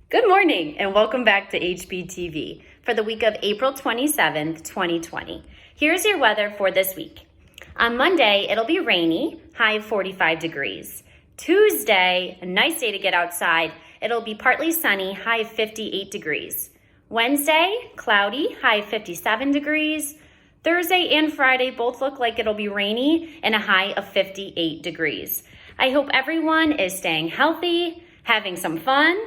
Good morning and welcome back to Hbtv for the week of April 27th, 2020. Here's your weather for this week. On Monday, it'll be rainy, high of 45 degrees. Tuesday, a nice day to get outside. It'll be partly sunny, high of 58 degrees. Wednesday, cloudy, high of 57 degrees. Thursday and Friday both look like it'll be rainy and a high of 58 degrees. I hope everyone is staying healthy, having some fun,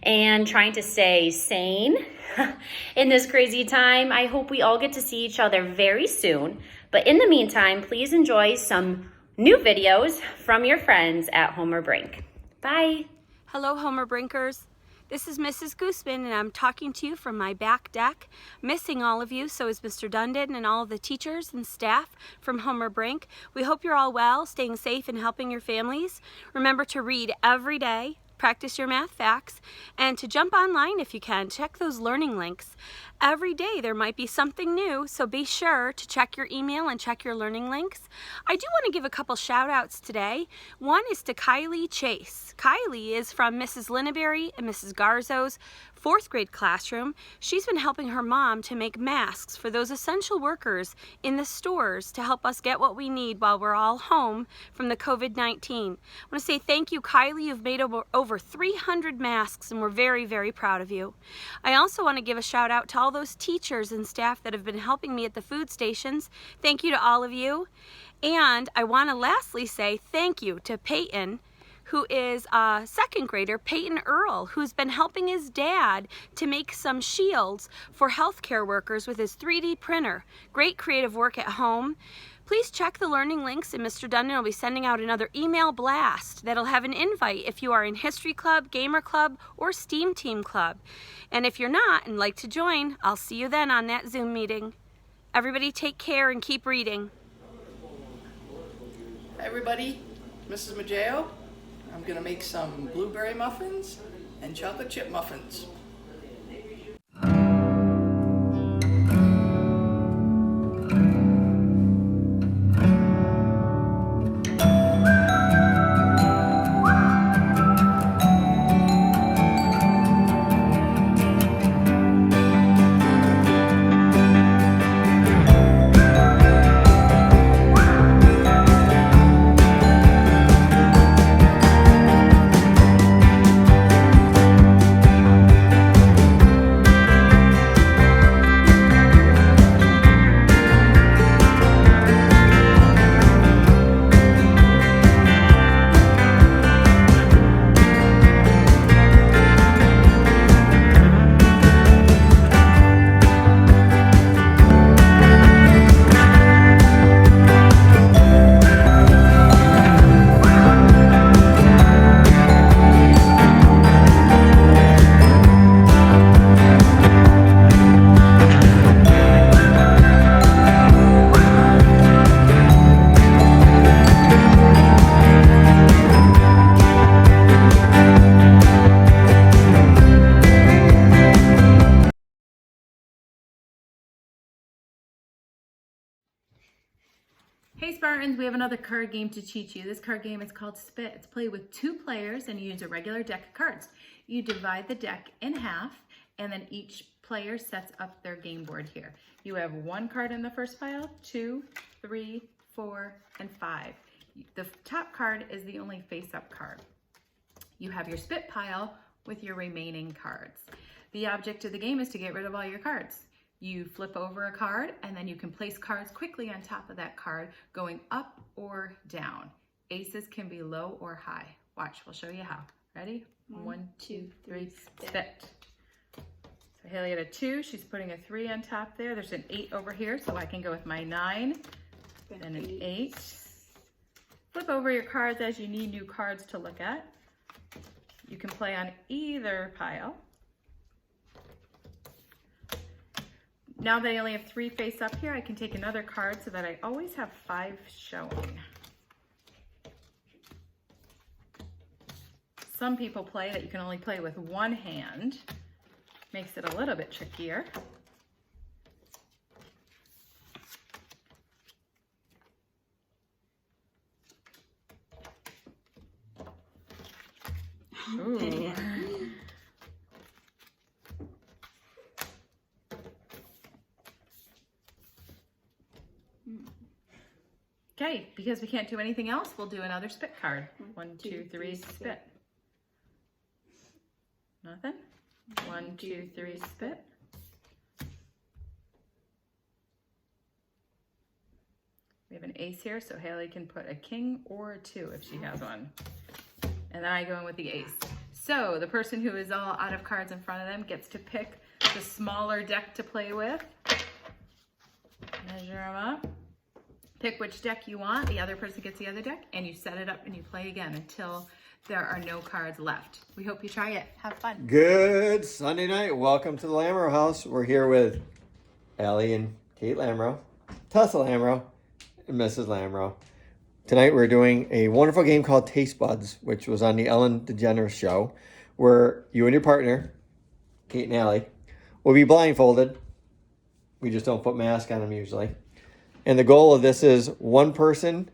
and trying to stay sane in this crazy time. I hope we all get to see each other very soon. But in the meantime, please enjoy some new videos from your friends at Homer Brink. Bye. Hello, Homer Brinkers. This is Mrs. Koosman, and I'm talking to you from my back deck. Missing all of you, so is Mr. Dundon and all of the teachers and staff from Homer Brink. We hope you're all well, staying safe, and helping your families. Remember to read every day. Practice your math facts, and to jump online if you can. Check those learning links. Every day there might be something new, so be sure to check your email and check your learning links. I do want to give a couple shout outs today. One is to Kylie Chase. Kylie is from Mrs. Linneberry and Mrs. Garzo's 4th grade classroom. She's been helping her mom to make masks for those essential workers in the stores to help us get what we need while we're all home from the COVID-19. I want to say thank you, Kylie. You've made over 300 masks, and we're very, very proud of you. I also want to give a shout out to all those teachers and staff that have been helping me at the food stations. Thank you to all of you. And I want to lastly say thank you to Peyton, who is a 2nd grader, Peyton Earl, who's been helping his dad to make some shields for healthcare workers with his 3D printer. Great creative work at home. Please check the learning links, and Mr. Dundon will be sending out another email blast that'll have an invite if you are in History Club, Gamer Club, or STEAM Team Club. And if you're not and like to join, I'll see you then on that Zoom meeting. Everybody take care and keep reading. Hi everybody, Mrs. Maggio. I'm gonna make some blueberry muffins and chocolate chip muffins. Hey Spartans, we have another card game to teach you. This card game is called Spit. It's played with 2 players and you use a regular deck of cards. You divide the deck in half and then each player sets up their game board here. You have 1 card in the first pile, 2, 3, 4, and 5. The top card is the only face-up card. You have your spit pile with your remaining cards. The object of the game is to get rid of all your cards. You flip over a card and then you can place cards quickly on top of that card going up or down. Aces can be low or high. Watch, we'll show you how. Ready? 1, 2, 3, spit. So Haley had a 2, she's putting a 3 on top there. There's an 8 over here, so I can go with my 9, then an 8. Flip over your cards as you need new cards to look at. You can play on either pile. Now that I only have 3 face up here, I can take another card so that I always have 5 showing. Some people play that you can only play with 1 hand. Makes it a little bit trickier. Ooh. Okay, because we can't do anything else, we'll do another spit card. 1, 2, 3, spit. Nothing? 1, 2, 3, spit. We have an ace here, so Haley can put a king or a 2 if she has one. And then I go in with the ace. So the person who is all out of cards in front of them gets to pick the smaller deck to play with. Measure them up. Pick which deck you want. The other person gets the other deck, and you set it up and you play again until there are no cards left. We hope you try it. Have fun. Good Sunday night. Welcome to the Lambert House. We're here with Allie and Kate Lamro, Tessa Lamro, and Mrs. Lamro. Tonight we're doing a wonderful game called Taste Buds, which was on the Ellen DeGeneres show, where you and your partner, Kate and Allie, will be blindfolded. We just don't put masks on them usually. And the goal of this is one person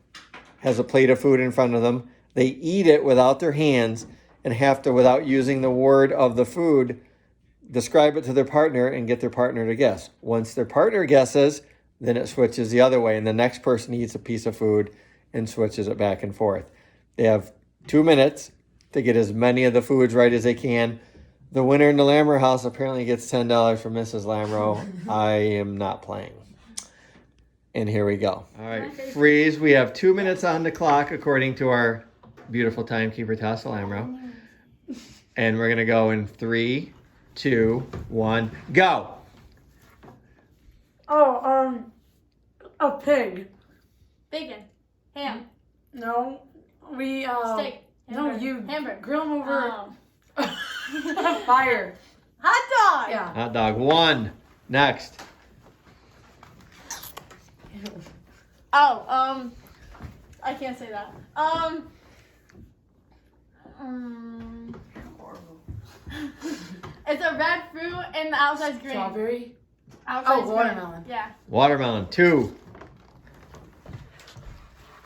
has a plate of food in front of them. They eat it without their hands and have to, without using the word of the food, describe it to their partner and get their partner to guess. Once their partner guesses, then it switches the other way, and the next person eats a piece of food and switches it back and forth. They have 2 minutes to get as many of the foods right as they can. The winner in the Lambert House apparently gets $10 from Mrs. Lamro. I am not playing. And here we go. All right, freeze. We have 2 minutes on the clock according to our beautiful timekeeper, Tessa Lamro. And we're going to go in 3, 2, 1, go. Oh, a pig. Bacon. Ham. No, we, Steak. no, Hamburger. you Hamburger. grill them over fire. Hot dog. Yeah. Hot dog. 1. Next. Oh, I can't say that. It's a red fruit and the outside's green. Strawberry. Outside's green. Watermelon. Yeah. Watermelon. 2.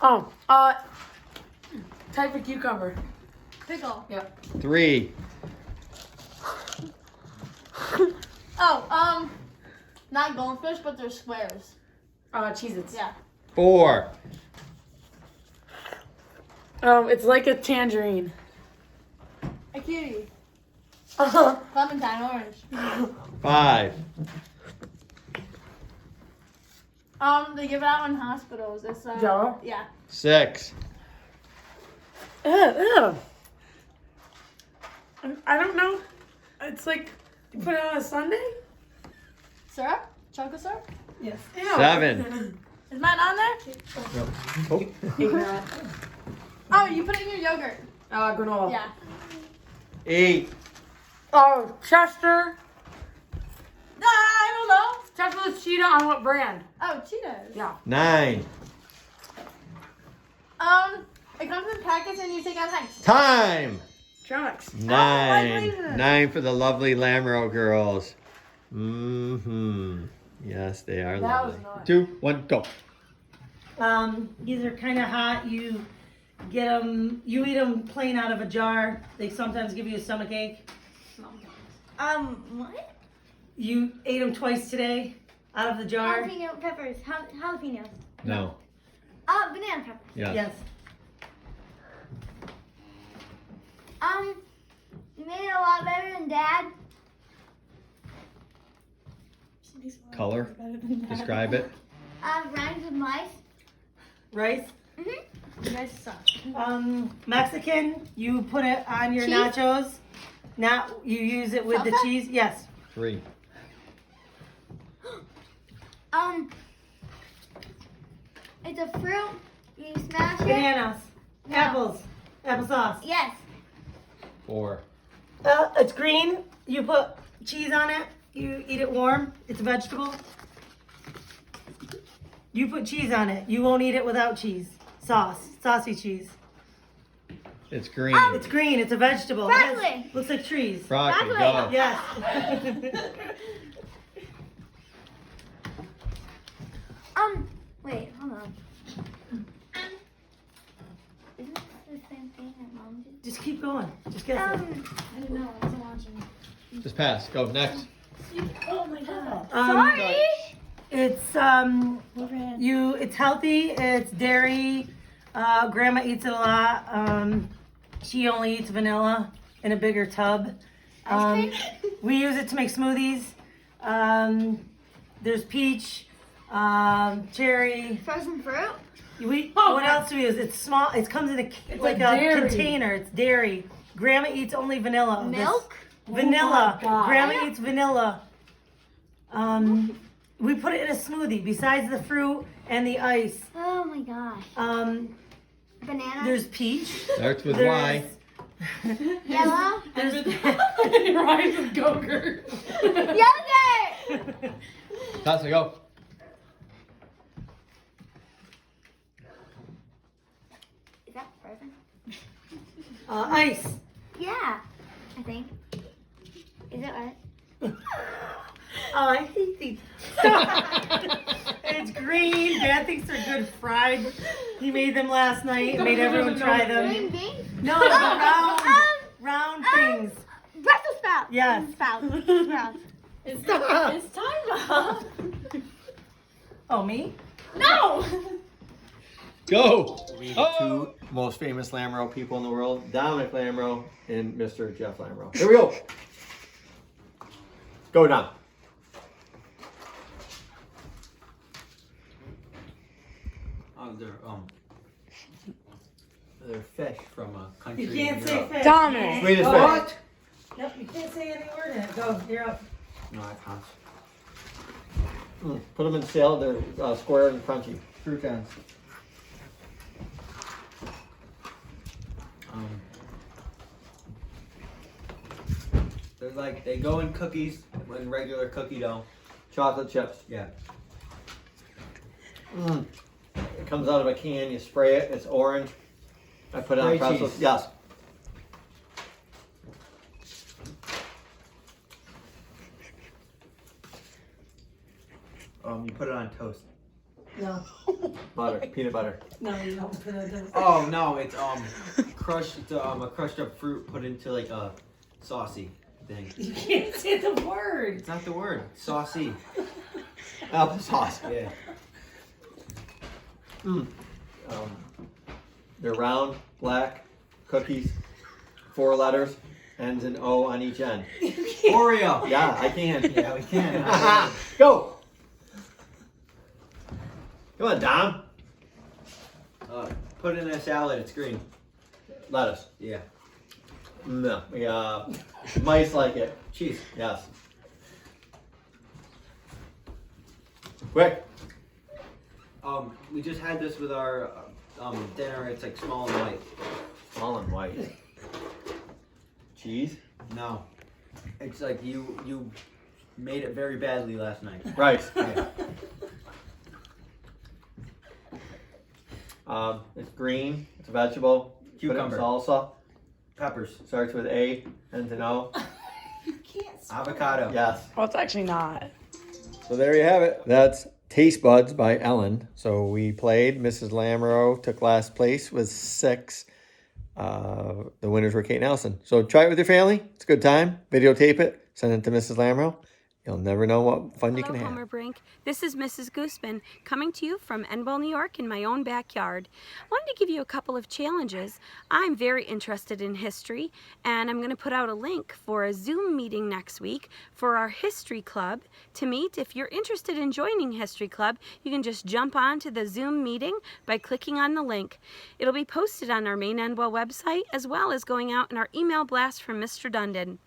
Oh, type of cucumber. Pickle. Yep. 3. Oh, not goldfish, but they're squares. Cheez-Its. Yeah. 4. It's like a tangerine. A kiwi. Uh-huh. Clementine orange. 5. They give it out in hospitals. It's Jello? Yeah. 6. Ew. I don't know. It's like, you put it on a sundae? Syrup? Chocolate syrup? Yes. 7. Is mine on there? Oh. Oh, you put it in your yogurt. Granola. Yeah. 8. Oh, Chester. I don't know. Chester with cheetah on what brand? Oh, Cheetos. Yeah. 9. It comes in packets and you take out hikes. Time. Trunks. 9. 9 for the lovely Lamro girls. Yes, they are That was lovely. nice. 2, 1, go. These are kind of hot. You get them, you eat them plain out of a jar. They sometimes give you a stomach ache. What? You ate them twice today out of the jar. Jalapeno peppers. Jalapenos. No. Banana peppers. Yes. Yes. You made it a lot better than Dad. Color. Describe it. Rhymes with mice. Rice. You guys suck. Mexican. You put it on your Cheese? nachos. Now you use it with the Salsa? cheese. Yes. 3. It's a fruit. You smash it. Bananas. No. Apples. Applesauce. Yes. 4. It's green. You put cheese on it. You eat it warm. It's a vegetable. You put cheese on it. You won't eat it without cheese. Saucy cheese. It's green. It's green. It's a vegetable. It has- Broccoli. looks like trees. Broccoli. Go. Broccoli. Yes. Wait, hold on. Isn't this the same thing that Mom did? Just keep going. Just guess it. I don't know. I wasn't watching. Just pass. Go. Next. Oh my God. Um, Sorry. It's it's healthy. It's dairy. Grandma eats it a lot. She only eats vanilla in a bigger tub. We use it to make smoothies. There's peach, cherry. Frozen fruit? What else do we use? It's small. It comes in it's like a dairy. container. It's dairy. Grandma eats only vanilla. Milk? Vanilla. Oh my God. Grandma eats vanilla. We put it in a smoothie besides the fruit and the ice. Oh my gosh. Banana? There's peach. Starts with There's- Yellow? Rhymes with Go-Gurt. Yogurt! Tessa, go. Is that frozen? Ice. Yeah, I think. Is it right? Oh, I hate these. It's green. Dad thinks they're good fried. He made them last night. Made everyone try them. Green beans? No, the round things. Brussels sprouts. Yes. Sprouts. It's time. Oh, me? No! Go. The two most famous Lamro people in the world, Dominic Lamro and Mr. Jeff Lamro. Here we go. Go, Dom. They're fish from a country. You can't in say Europe. fish. Dominic. Sweetest fish. What? Yep, you can't say any word in it. Go, you're up. No, I can't. Put them in salad. They're square and crunchy. Croutons. They're like, they go in cookies, in regular cookie dough. Chocolate chips. Yeah. It comes out of a can. You spray it. It's orange. I put it on Spray pretzels. cheese. Yes. You put it on toast. No, Butter. Peanut butter. no, you don't put it in. Oh no, it's crushed, a crushed up fruit put into like a saucy thing. You can't say the word. It's not the word. Saucy. Applesauce. Yeah. They're round, black, cookies, 4 letters, ends in O on each end. Oreo. Yeah, I can. Yeah, we can. Go. Come on, Dom. Put it in a salad. It's green. Lettuce. Yeah. No. Mice like it. Cheese. Yes. Quick. We just had this with our dinner. It's like small and white. Small and white. Cheese. No. It's like you made it very badly last night. Rice. Yeah. It's green. It's a vegetable. Cucumber. Put it in salsa. Peppers. Starts with A, ends in O. Avocado. Yes. Well, it's actually not. So there you have it. That's Taste Buds by Ellen. So we played. Mrs. Lamoureux took last place with 6. The winners were Kate and Allison. So try it with your family. It's a good time. Videotape it. Send it to Mrs. Lamoureux. You'll never know what fun you can Hello, have. Homer Brink. This is Mrs. Koosman coming to you from Enville, New York in my own backyard. I wanted to give you a couple of challenges. I'm very interested in history, and I'm going to put out a link for a Zoom meeting next week for our History Club to meet. If you're interested in joining History Club, you can just jump on to the Zoom meeting by clicking on the link. It'll be posted on our main Enville website as well as going out in our email blast from Mr. Dundon.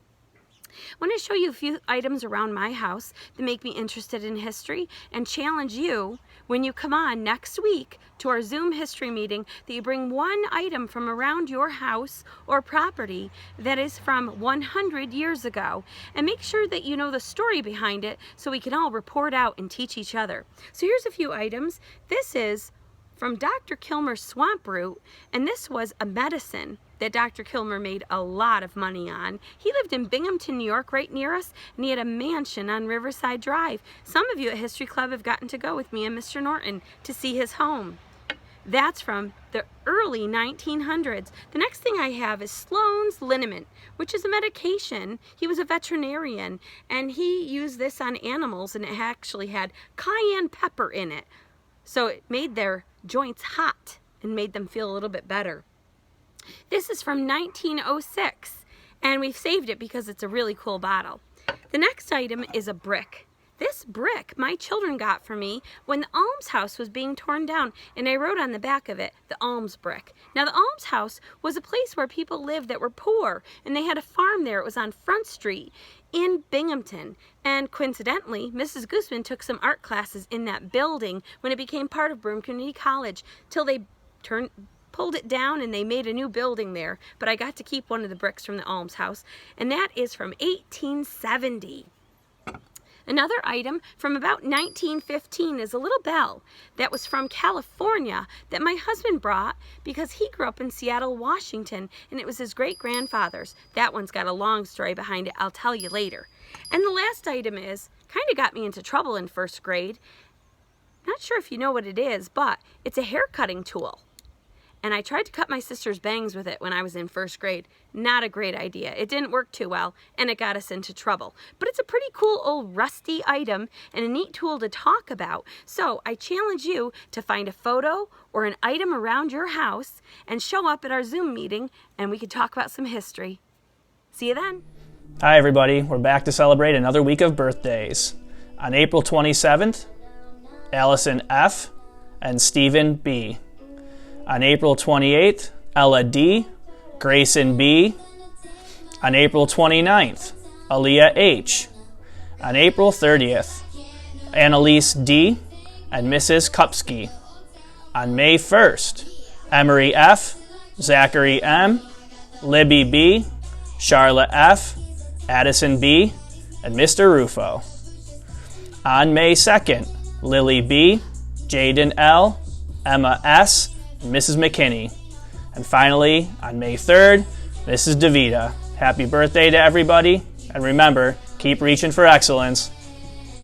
I want to show you a few items around my house that make me interested in history and challenge you when you come on next week to our Zoom history meeting that you bring one item from around your house or property that is from 100 years ago, and make sure that you know the story behind it so we can all report out and teach each other. So here's a few items. This is from Dr. Kilmer's swamp root, and this was a medicine that Dr. Kilmer made a lot of money on. He lived in Binghamton, New York, right near us, and he had a mansion on Riverside Drive. Some of you at History Club have gotten to go with me and Mr. Norton to see his home. That's from the early 1900s. The next thing I have is Sloan's liniment, which is a medication. He was a veterinarian, and he used this on animals, and it actually had cayenne pepper in it. So it made their joints hot and made them feel a little bit better. This is from 1906, and we've saved it because it's a really cool bottle. The next item is a brick. This brick my children got for me when the Alms House was being torn down, and I wrote on the back of it, the Alms brick. Now, the Alms House was a place where people lived that were poor, and they had a farm there. It was on Front Street in Binghamton, and coincidentally, Mrs. Koosman took some art classes in that building when it became part of Broome Community College, till they pulled it down and they made a new building there. But I got to keep one of the bricks from the Alms House, and that is from 1870. Another item from about 1915 is a little bell that was from California that my husband brought because he grew up in Seattle, Washington, and it was his great-grandfather's. That one's got a long story behind it. I'll tell you later. And the last item is, kind of got me into trouble in first grade. Not sure if you know what it is, but it's a hair cutting tool. And I tried to cut my sister's bangs with it when I was in first grade. Not a great idea. It didn't work too well, and it got us into trouble. But it's a pretty cool old rusty item and a neat tool to talk about. So I challenge you to find a photo or an item around your house and show up at our Zoom meeting, and we can talk about some history. See you then. Hi everybody, we're back to celebrate another week of birthdays. On April 27th, Allison F. and Stephen B. On April 28th, Ella D., Grayson B. On April 29th, Aaliyah H. On April 30th, Annalise D. and Mrs. Kupski. On May 1st, Emery F., Zachary M., Libby B., Charlotte F., Addison B., and Mr. Rufo. On May 2nd, Lily B., Jaden L., Emma S., and Mrs. McKinney. And finally, on May 3rd, Mrs. DeVita. Happy birthday to everybody, and remember, keep reaching for excellence.